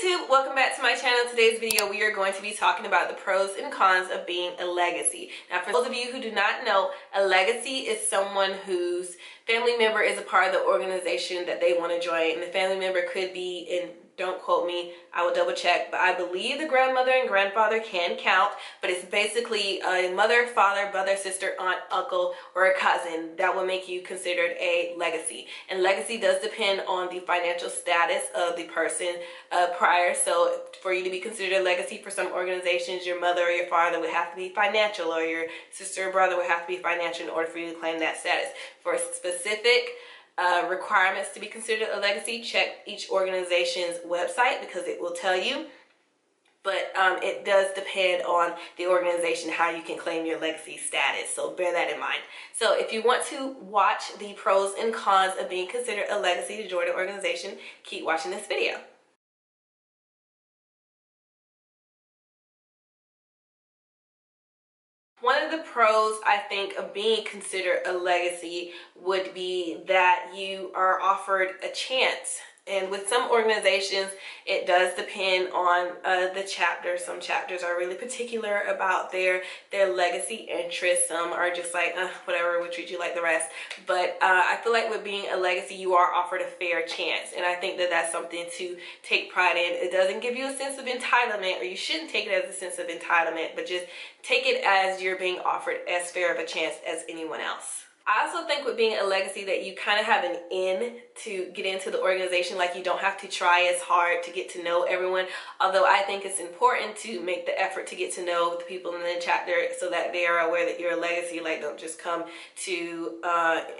YouTube, welcome back to my channel. Today's video we are going to be talking about the pros and cons of being a legacy. Now for those of you who do not know, a legacy is someone whose family member is a part of the organization that they want to join, and the family member could be in, don't quote me, I will double check, but I believe the grandmother and grandfather can count, but it's basically a mother, father, brother, sister, aunt, uncle, or a cousin that will make you considered a legacy. And legacy does depend on the financial status of the person prior. So for you to be considered a legacy for some organizations, your mother or your father would have to be financial, or your sister or brother would have to be financial in order for you to claim that status. For specific requirements to be considered a legacy, check each organization's website because it will tell you. But it does depend on the organization how you can claim your legacy status, so bear that in mind. So if you want to watch the pros and cons of being considered a legacy to join an organization, keep watching this video. One of the pros, I think, of being considered a legacy would be that you are offered a chance. And with some organizations, it does depend on the chapter. Some chapters are really particular about their legacy interests. Some are just like, whatever, we'll treat you like the rest. But I feel like with being a legacy, you are offered a fair chance. And I think that that's something to take pride in. It doesn't give you a sense of entitlement, or you shouldn't take it as a sense of entitlement, but just take it as you're being offered as fair of a chance as anyone else. I also think with being a legacy that you kind of have an in to get into the organization. Like, you don't have to try as hard to get to know everyone, although I think it's important to make the effort to get to know the people in the chapter so that they are aware that you're a legacy. Like, don't just come to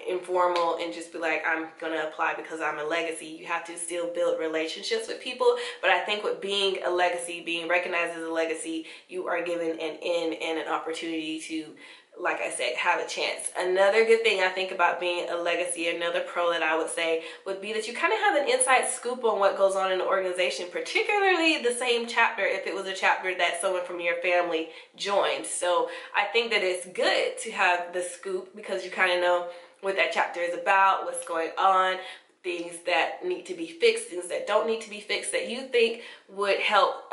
informal and just be like, I'm gonna apply because I'm a legacy. You have to still build relationships with people, but I think with being a legacy, being recognized as a legacy, you are given an in and an opportunity to, like I said, have a chance. Another good thing I think about being a legacy, another pro that I would say, would be that you kind of have an inside scoop on what goes on in the organization, particularly the same chapter if it was a chapter that someone from your family joined. So I think that it's good to have the scoop because you kind of know what that chapter is about, what's going on, things that need to be fixed, things that don't need to be fixed, that you think would help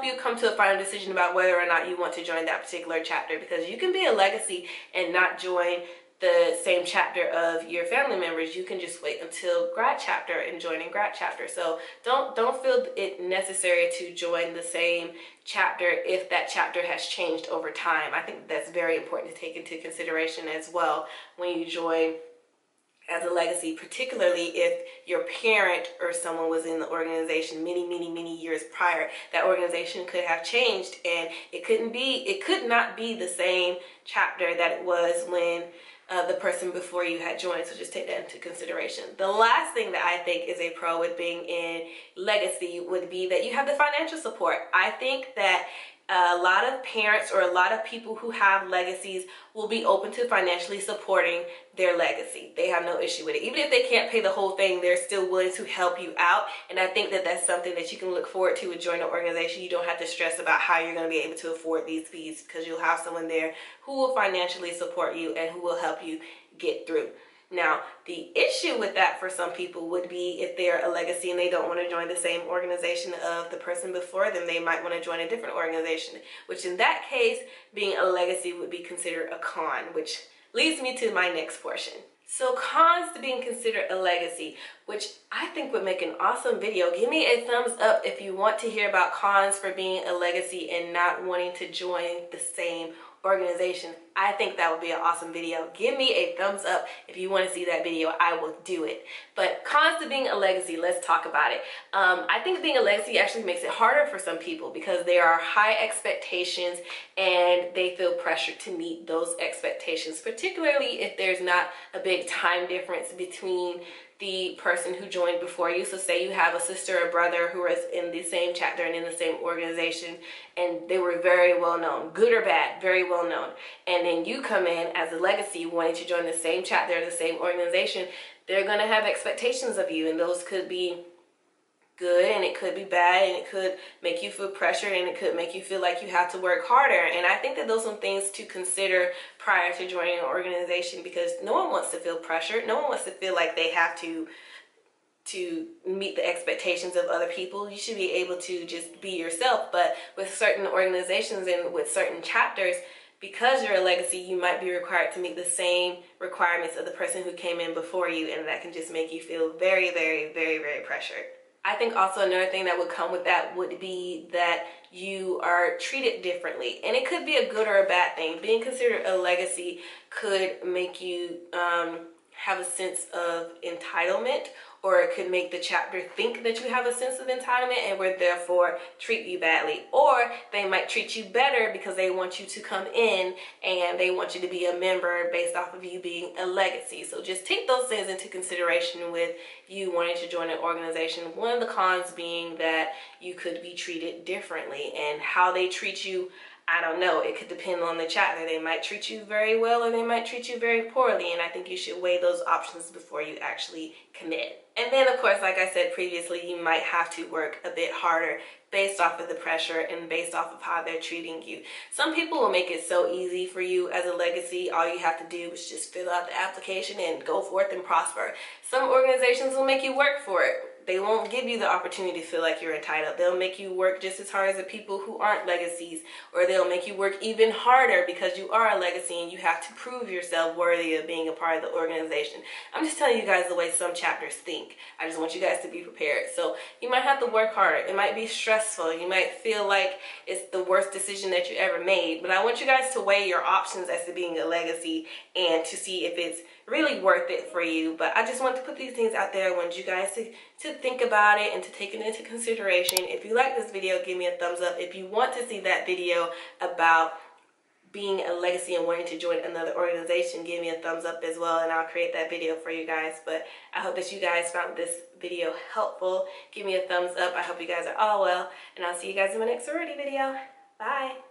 you come to a final decision about whether or not you want to join that particular chapter. Because you can be a legacy and not join the same chapter of your family members. You can just wait until grad chapter and join in grad chapter. So don't feel it necessary to join the same chapter if that chapter has changed over time. I think that's very important to take into consideration as well when you join as a legacy, particularly if your parent or someone was in the organization many years prior. That organization could have changed, and it could not be the same chapter that it was when the person before you had joined. So just take that into consideration. The last thing that I think is a pro with being in legacy would be that you have the financial support. I think that a lot of parents or a lot of people who have legacies will be open to financially supporting their legacy. They have no issue with it. Even if they can't pay the whole thing, they're still willing to help you out. And I think that that's something that you can look forward to with joining an organization. You don't have to stress about how you're going to be able to afford these fees, because you'll have someone there who will financially support you and who will help you get through. Now, the issue with that for some people would be if they're a legacy and they don't want to join the same organization of the person before them. They might want to join a different organization, which in that case, being a legacy would be considered a con, which leads me to my next portion. So cons to being considered a legacy, which I think would make an awesome video. Give me a thumbs up if you want to hear about cons for being a legacy and not wanting to join the same organization. I think that would be an awesome video. Give me a thumbs up if you want to see that video. I will do it. But cons to being a legacy, let's talk about it. I think being a legacy actually makes it harder for some people because there are high expectations and they feel pressured to meet those expectations, particularly if there's not a big time difference between the person who joined before you. So say you have a sister or brother who is in the same chapter and in the same organization, and they were very well known, good or bad, very well known. And then you come in as a legacy wanting to join the same chapter or the same organization. They're going to have expectations of you, and those could be good and it could be bad, and it could make you feel pressured, and it could make you feel like you have to work harder. And I think that those are things to consider prior to joining an organization, because no one wants to feel pressured. No one wants to feel like they have to to meet the expectations of other people. You should be able to just be yourself. But with certain organizations and with certain chapters, because you're a legacy, you might be required to meet the same requirements of the person who came in before you, and that can just make you feel very, very, very, very pressured. I think also another thing that would come with that would be that you are treated differently. And it could be a good or a bad thing. Being considered a legacy could make you have a sense of entitlement, or it could make the chapter think that you have a sense of entitlement and would therefore treat you badly. Or they might treat you better because they want you to come in and they want you to be a member based off of you being a legacy. So just take those things into consideration with you wanting to join an organization. One of the cons being that you could be treated differently, and how they treat you, I don't know. It could depend on the chapter. They might treat you very well or they might treat you very poorly, and I think you should weigh those options before you actually commit. And then, of course, like I said previously, you might have to work a bit harder based off of the pressure and based off of how they're treating you. Some people will make it so easy for you as a legacy. All you have to do is just fill out the application and go forth and prosper. Some organizations will make you work for it. They won't give you the opportunity to feel like you're entitled. They'll make you work just as hard as the people who aren't legacies, or they'll make you work even harder because you are a legacy and you have to prove yourself worthy of being a part of the organization. I'm just telling you guys the way some chapters think. I just want you guys to be prepared. So you might have to work harder. It might be stressful. You might feel like it's the worst decision that you ever made. But I want you guys to weigh your options as to being a legacy and to see if it's really worth it for you. But I just want to put these things out there. I want you guys to think about it and to take it into consideration. If you like this video, give me a thumbs up. If you want to see that video about being a legacy and wanting to join another organization, give me a thumbs up as well, and I'll create that video for you guys. But I hope that you guys found this video helpful. Give me a thumbs up. I hope you guys are all well, and I'll see you guys in my next sorority video. Bye.